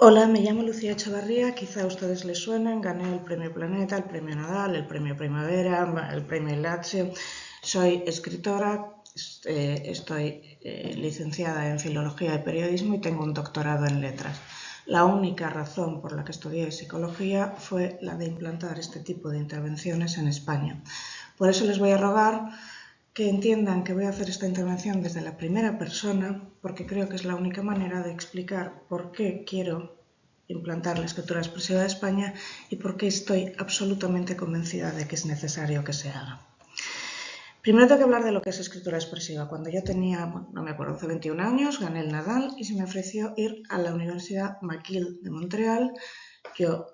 Hola, me llamo Lucía Echavarría, quizá a ustedes les suenen, gané el Premio Planeta, el Premio Nadal, el Premio Primavera, el Premio Lazio. Soy escritora, estoy licenciada en Filología y Periodismo y tengo un doctorado en Letras. La única razón por la que estudié Psicología fue la de implantar este tipo de intervenciones en España. Por eso les voy a rogar que entiendan que voy a hacer esta intervención desde la primera persona, porque creo que es la única manera de explicar por qué quiero implantar la escritura expresiva de España y por qué estoy absolutamente convencida de que es necesario que se haga. Primero tengo que hablar de lo que es escritura expresiva. Cuando yo tenía, no me acuerdo, hace 21 años, gané el Nadal y se me ofreció ir a la Universidad McGill de Montreal. Yo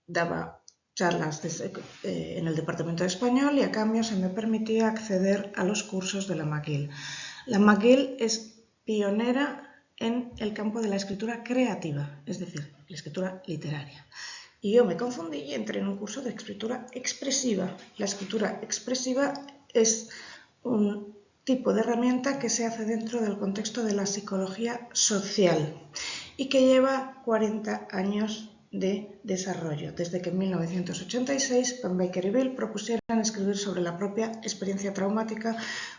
daba charlas en el Departamento de Español y a cambio se me permitía acceder a los cursos de la McGill. La McGill es pionera en el campo de la escritura creativa, es decir, la escritura literaria. Y yo me confundí y entré en un curso de escritura expresiva. La escritura expresiva es un tipo de herramienta que se hace dentro del contexto de la psicología social y que lleva 40 años de desarrollo, desde que en 1986 Baker y Bill propusieron escribir sobre la propia experiencia traumática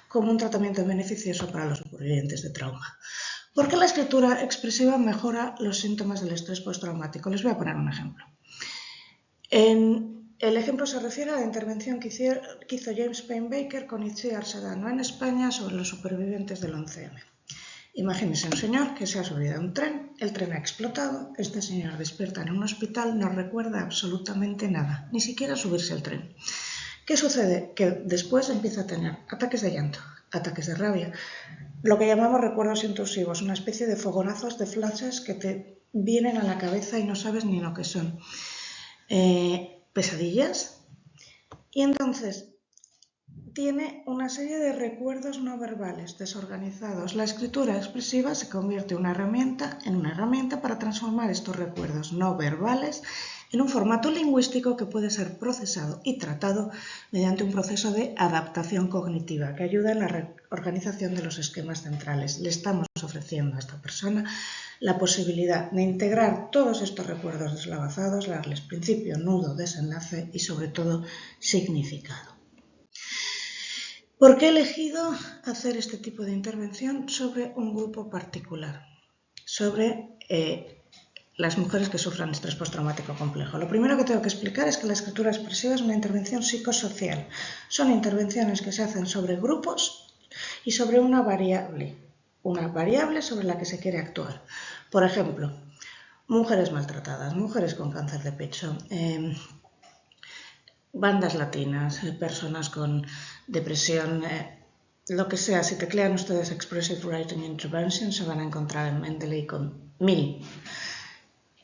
como un tratamiento beneficioso para los supervivientes de trauma. ¿Por qué la escritura expresiva mejora los síntomas del estrés postraumático? Les voy a poner un ejemplo. El ejemplo se refiere a la intervención que hizo James Payne Baker con Itziar Sedano en España sobre los supervivientes del 11M. Imagínense un señor que se ha subido a un tren, el tren ha explotado, este señor despierta en un hospital, no recuerda absolutamente nada, ni siquiera subirse al tren. ¿Qué sucede? Que después empieza a tener ataques de llanto, ataques de rabia, lo que llamamos recuerdos intrusivos, una especie de fogonazos, de flashes que te vienen a la cabeza y no sabes ni lo que son. Pesadillas, y entonces tiene una serie de recuerdos no verbales desorganizados. La escritura expresiva se convierte en una herramienta para transformar estos recuerdos no verbales en un formato lingüístico que puede ser procesado y tratado mediante un proceso de adaptación cognitiva que ayuda en la reorganización de los esquemas centrales. Le estamos ofreciendo a esta persona la posibilidad de integrar todos estos recuerdos deslavazados, darles principio, nudo, desenlace y sobre todo significado. ¿Por qué he elegido hacer este tipo de intervención sobre un grupo particular? Sobre las mujeres que sufran estrés postraumático complejo. Lo primero que tengo que explicar es que la escritura expresiva es una intervención psicosocial. Son intervenciones que se hacen sobre grupos y sobre una variable sobre la que se quiere actuar. Por ejemplo, mujeres maltratadas, mujeres con cáncer de pecho, bandas latinas, personas con depresión, lo que sea. Si teclean ustedes Expressive Writing Intervention se van a encontrar en Mendeley con 1000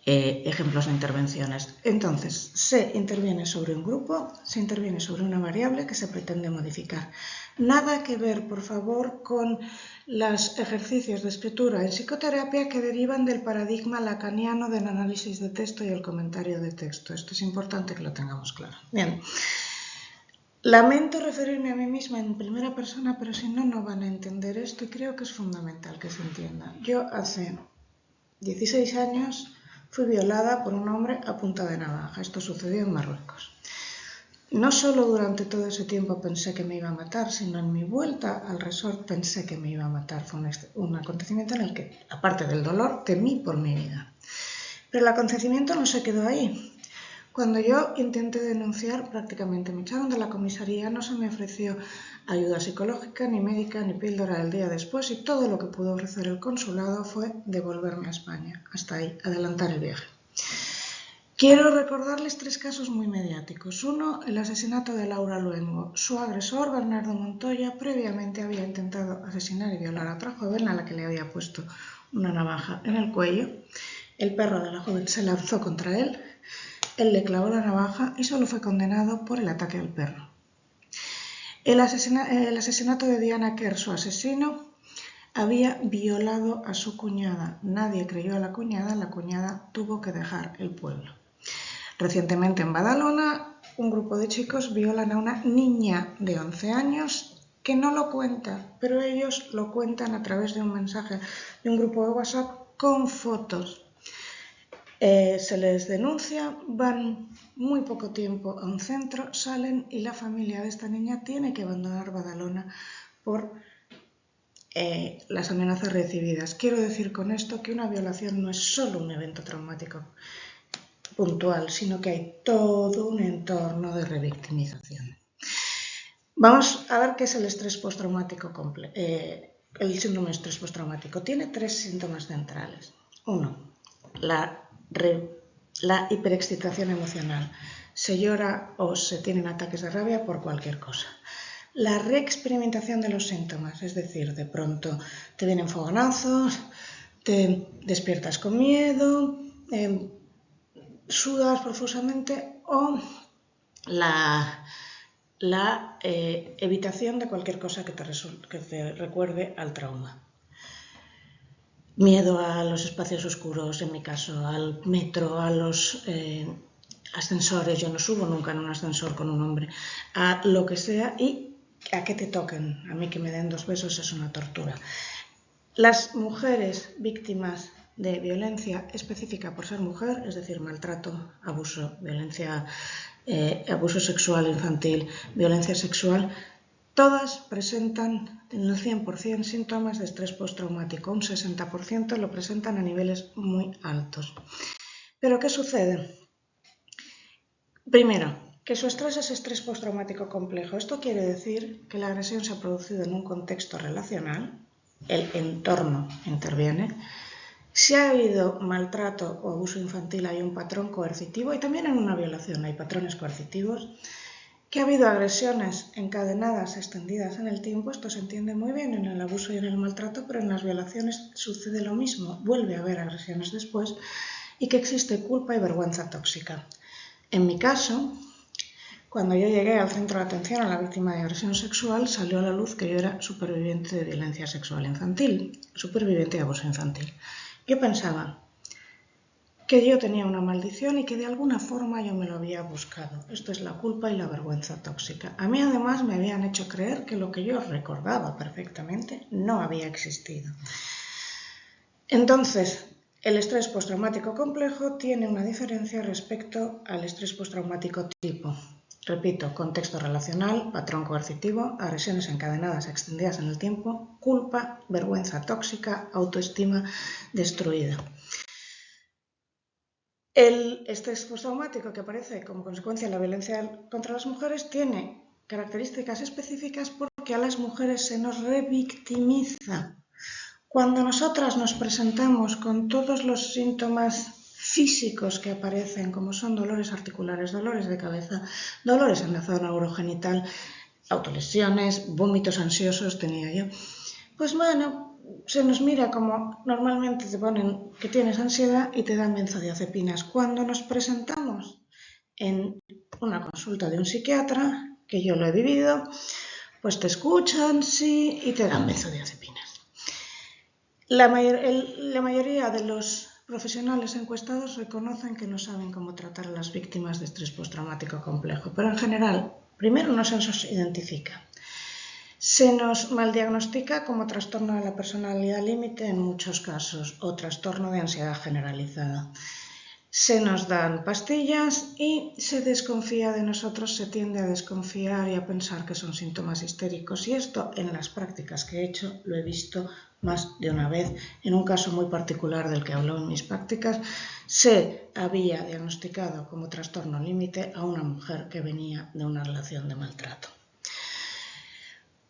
ejemplos de intervenciones. Entonces, se interviene sobre un grupo, se interviene sobre una variable que se pretende modificar. Nada que ver, por favor, con los ejercicios de escritura en psicoterapia que derivan del paradigma lacaniano del análisis de texto y el comentario de texto. Esto es importante que lo tengamos claro. Bien. Lamento referirme a mí misma en primera persona, pero si no, no van a entender esto y creo que es fundamental que se entienda. Yo hace 16 años fui violada por un hombre a punta de navaja. Esto sucedió en Marruecos. No solo durante todo ese tiempo pensé que me iba a matar, sino en mi vuelta al resort pensé que me iba a matar. Fue un acontecimiento en el que, aparte del dolor, temí por mi vida. Pero el acontecimiento no se quedó ahí. Cuando yo intenté denunciar, prácticamente me echaron de la comisaría, no se me ofreció ayuda psicológica, ni médica, ni píldora el día después y todo lo que pudo ofrecer el consulado fue devolverme a España. Hasta ahí, adelantar el viaje. Quiero recordarles 3 casos muy mediáticos. Uno, el asesinato de Laura Luengo. Su agresor, Bernardo Montoya, previamente había intentado asesinar y violar a otra joven a la que le había puesto una navaja en el cuello. El perro de la joven se lanzó contra él. Él le clavó la navaja y solo fue condenado por el ataque al perro. El asesinato de Diana Kerr, su asesino, había violado a su cuñada. Nadie creyó a la cuñada tuvo que dejar el pueblo. Recientemente en Badalona, un grupo de chicos violan a una niña de 11 años que no lo cuenta, pero ellos lo cuentan a través de un mensaje de un grupo de WhatsApp con fotos. Se les denuncia, van muy poco tiempo a un centro, salen y la familia de esta niña tiene que abandonar Badalona por las amenazas recibidas. Quiero decir con esto que una violación no es solo un evento traumático puntual, sino que hay todo un entorno de revictimización. Vamos a ver qué es el estrés postraumático complejo. El síndrome de estrés postraumático tiene 3 síntomas centrales. 1. La hiperexcitación emocional. Se llora o se tienen ataques de rabia por cualquier cosa. La reexperimentación de los síntomas, es decir, de pronto te vienen fogonazos, te despiertas con miedo, sudas profusamente, o la evitación de cualquier cosa que te recuerde al trauma. Miedo a los espacios oscuros, en mi caso, al metro, a los ascensores. Yo no subo nunca en un ascensor con un hombre. A lo que sea y a que te toquen. A mí que me den 2 besos es una tortura. Las mujeres víctimas de violencia específica por ser mujer, es decir, maltrato, abuso, violencia, abuso sexual infantil, violencia sexual, todas presentan en el 100% síntomas de estrés postraumático, un 60% lo presentan a niveles muy altos. ¿Pero qué sucede? Primero, que su estrés es estrés postraumático complejo. Esto quiere decir que la agresión se ha producido en un contexto relacional, el entorno interviene. Si ha habido maltrato o abuso infantil, hay un patrón coercitivo, y también en una violación hay patrones coercitivos. Que ha habido agresiones encadenadas, extendidas en el tiempo, esto se entiende muy bien en el abuso y en el maltrato, pero en las violaciones sucede lo mismo, vuelve a haber agresiones después, y que existe culpa y vergüenza tóxica. En mi caso, cuando yo llegué al centro de atención a la víctima de agresión sexual, salió a la luz que yo era superviviente de violencia sexual infantil, superviviente de abuso infantil. Yo pensaba que yo tenía una maldición y que de alguna forma yo me lo había buscado. Esto es la culpa y la vergüenza tóxica. A mí además me habían hecho creer que lo que yo recordaba perfectamente no había existido. Entonces, el estrés postraumático complejo tiene una diferencia respecto al estrés postraumático tipo. Repito, contexto relacional, patrón coercitivo, agresiones encadenadas extendidas en el tiempo, culpa, vergüenza tóxica, autoestima destruida. El estrés postraumático que aparece como consecuencia de la violencia contra las mujeres tiene características específicas porque a las mujeres se nos revictimiza. Cuando nosotras nos presentamos con todos los síntomas físicos que aparecen, como son dolores articulares, dolores de cabeza, dolores en la zona urogenital, autolesiones, vómitos ansiosos tenía yo, pues bueno, se nos mira como normalmente te ponen que tienes ansiedad y te dan benzodiazepinas. Cuando nos presentamos en una consulta de un psiquiatra, que yo lo he vivido, pues te escuchan, sí, y te dan benzodiazepinas. La mayoría de los profesionales encuestados reconocen que no saben cómo tratar a las víctimas de estrés postraumático complejo, pero en general, primero no se nos identifica. Se nos maldiagnostica como trastorno de la personalidad límite en muchos casos o trastorno de ansiedad generalizada. Se nos dan pastillas y se desconfía de nosotros, se tiende a desconfiar y a pensar que son síntomas histéricos. Y esto en las prácticas que he hecho lo he visto más de una vez. En un caso muy particular del que hablo en mis prácticas, se había diagnosticado como trastorno límite a una mujer que venía de una relación de maltrato.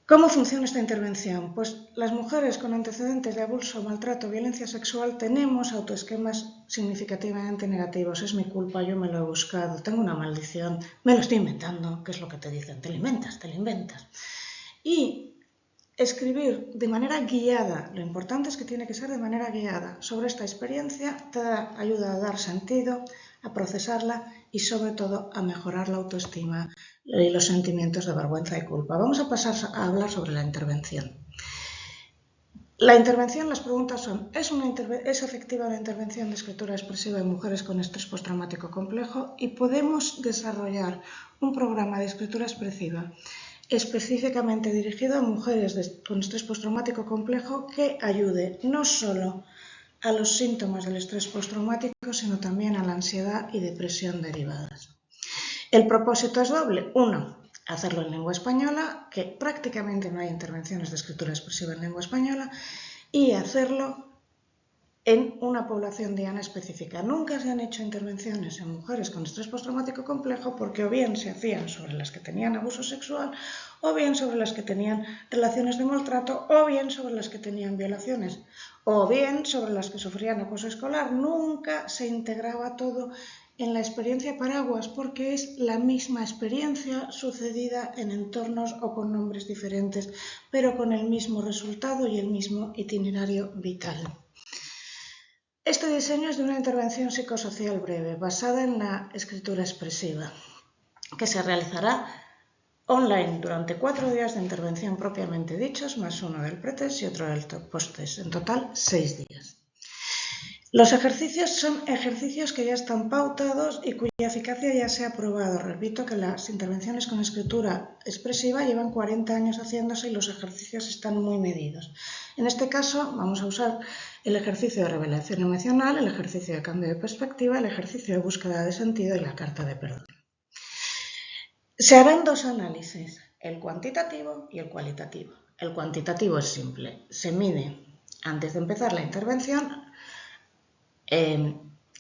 ¿Cómo funciona esta intervención? Pues las mujeres con antecedentes de abuso, maltrato, violencia sexual tenemos autoesquemas significativamente negativos. Es mi culpa, yo me lo he buscado, tengo una maldición, me lo estoy inventando, que es lo que te dicen, te lo inventas. Y escribir de manera guiada, lo importante es que tiene que ser de manera guiada, sobre esta experiencia te ayuda a dar sentido, a procesarla y sobre todo a mejorar la autoestima y los sentimientos de vergüenza y culpa. Vamos a pasar a hablar sobre la intervención. La intervención, las preguntas son, ¿es efectiva la intervención de escritura expresiva en mujeres con estrés postraumático complejo? Y podemos desarrollar un programa de escritura expresiva específicamente dirigido a mujeres con estrés postraumático complejo que ayude no solo a los síntomas del estrés postraumático, sino también a la ansiedad y depresión derivadas. El propósito es doble. Uno, hacerlo en lengua española, que prácticamente no hay intervenciones de escritura expresiva en lengua española, y hacerlo en una población diana específica. Nunca se han hecho intervenciones en mujeres con estrés postraumático complejo porque o bien se hacían sobre las que tenían abuso sexual, o bien sobre las que tenían relaciones de maltrato, o bien sobre las que tenían violaciones, o bien sobre las que sufrían acoso escolar. Nunca se integraba todo en la experiencia paraguas porque es la misma experiencia sucedida en entornos o con nombres diferentes, pero con el mismo resultado y el mismo itinerario vital. Este diseño es de una intervención psicosocial breve, basada en la escritura expresiva, que se realizará online durante 4 días de intervención propiamente dichos, más uno del pretest y otro del posttest, en total 6 días. Los ejercicios son ejercicios que ya están pautados y cuya eficacia ya se ha probado. Repito que las intervenciones con escritura expresiva llevan 40 años haciéndose y los ejercicios están muy medidos. En este caso vamos a usar el ejercicio de revelación emocional, el ejercicio de cambio de perspectiva, el ejercicio de búsqueda de sentido y la carta de perdón. Se harán 2 análisis, el cuantitativo y el cualitativo. El cuantitativo es simple, se mide antes de empezar la intervención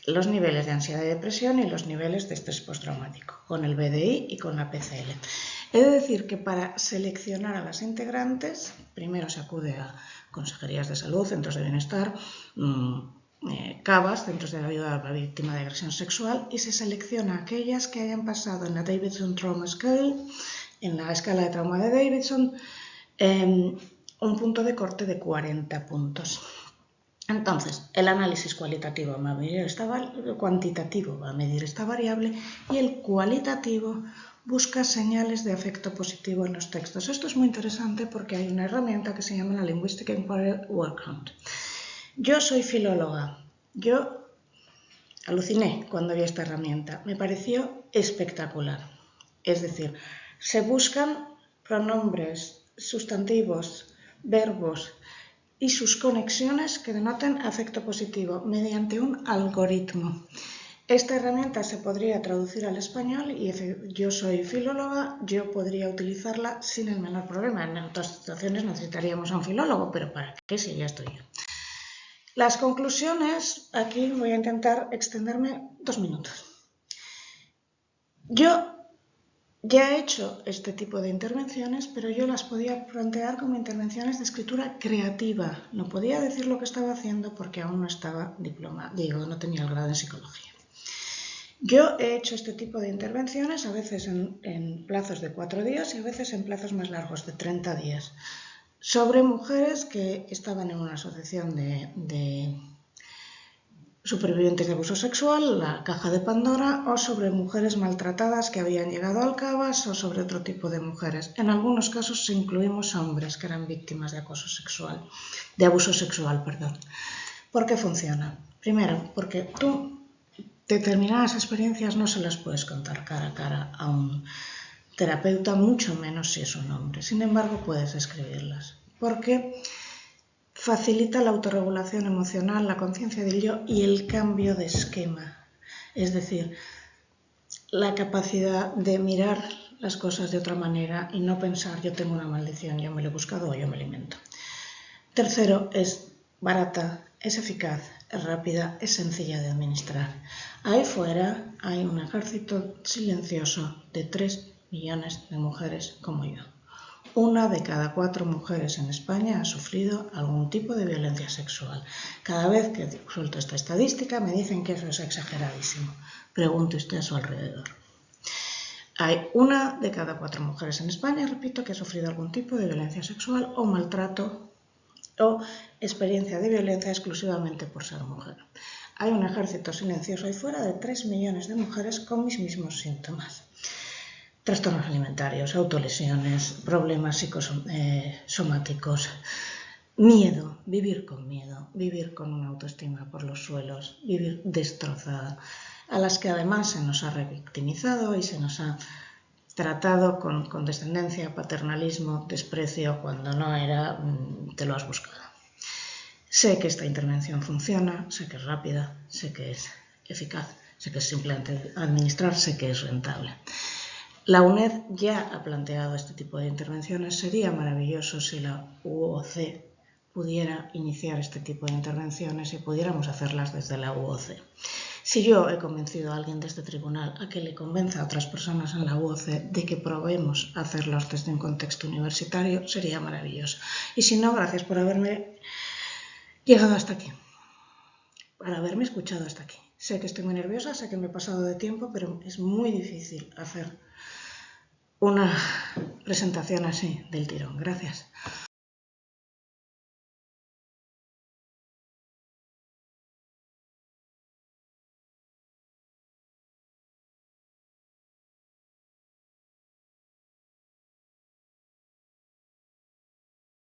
los niveles de ansiedad y depresión y los niveles de estrés postraumático, con el BDI y con la PCL. He de decir que para seleccionar a las integrantes, primero se acude a consejerías de salud, centros de bienestar, CABAS, centros de ayuda a la víctima de agresión sexual, y se selecciona aquellas que hayan pasado en la Davidson Trauma Scale, en la escala de trauma de Davidson, un punto de corte de 40 puntos. Entonces, el análisis cuantitativo va a medir esta variable y el cualitativo busca señales de afecto positivo en los textos. Esto es muy interesante porque hay una herramienta que se llama la Linguistic Inquiry Workaround. Yo soy filóloga. Yo aluciné cuando vi esta herramienta. Me pareció espectacular. Es decir, se buscan pronombres, sustantivos, verbos y sus conexiones que denoten afecto positivo mediante un algoritmo. Esta herramienta se podría traducir al español y yo soy filóloga, yo podría utilizarla sin el menor problema. En otras situaciones necesitaríamos a un filólogo, pero ¿para qué si ya estoy yo? Las conclusiones, aquí voy a intentar extenderme 2 minutos. Yo ya he hecho este tipo de intervenciones, pero yo las podía plantear como intervenciones de escritura creativa. No podía decir lo que estaba haciendo porque aún no estaba no tenía el grado en psicología. Yo he hecho este tipo de intervenciones a veces en plazos de 4 días y a veces en plazos más largos, de 30 días, sobre mujeres que estaban en una asociación de supervivientes de abuso sexual, la caja de Pandora, o sobre mujeres maltratadas que habían llegado al CABAS o sobre otro tipo de mujeres. En algunos casos incluimos hombres que eran víctimas de abuso sexual. ¿Por qué funciona? Primero, porque tú determinadas experiencias no se las puedes contar cara a cara a un terapeuta, mucho menos si es un hombre. Sin embargo, puedes escribirlas. Porque facilita la autorregulación emocional, la conciencia del yo y el cambio de esquema. Es decir, la capacidad de mirar las cosas de otra manera y no pensar yo tengo una maldición, yo me lo he buscado o yo me lo invento. Tercero, es barata, es eficaz, es rápida, es sencilla de administrar. Ahí fuera hay un ejército silencioso de 3 millones de mujeres como yo. 1 de cada 4 mujeres en España ha sufrido algún tipo de violencia sexual. Cada vez que suelto esta estadística me dicen que eso es exageradísimo. Pregunte usted a su alrededor. Hay 1 de cada 4 mujeres en España, repito, que ha sufrido algún tipo de violencia sexual o maltrato o experiencia de violencia exclusivamente por ser mujer. Hay un ejército silencioso ahí fuera de 3 millones de mujeres con mis mismos síntomas. Trastornos alimentarios, autolesiones, problemas psicosomáticos, miedo, vivir con una autoestima por los suelos, vivir destrozada, a las que además se nos ha revictimizado y se nos ha tratado con condescendencia, paternalismo, desprecio, cuando no era te lo has buscado. Sé que esta intervención funciona, sé que es rápida, sé que es eficaz, sé que es simplemente administrar, sé que es rentable. La UNED ya ha planteado este tipo de intervenciones. Sería maravilloso si la UOC pudiera iniciar este tipo de intervenciones y pudiéramos hacerlas desde la UOC. Si yo he convencido a alguien de este tribunal a que le convenza a otras personas en la UOC de que probemos hacerlos desde un contexto universitario, sería maravilloso. Y si no, gracias por haberme llegado hasta aquí, por haberme escuchado hasta aquí. Sé que estoy muy nerviosa, sé que me he pasado de tiempo, pero es muy difícil hacer una presentación así del tirón. Gracias.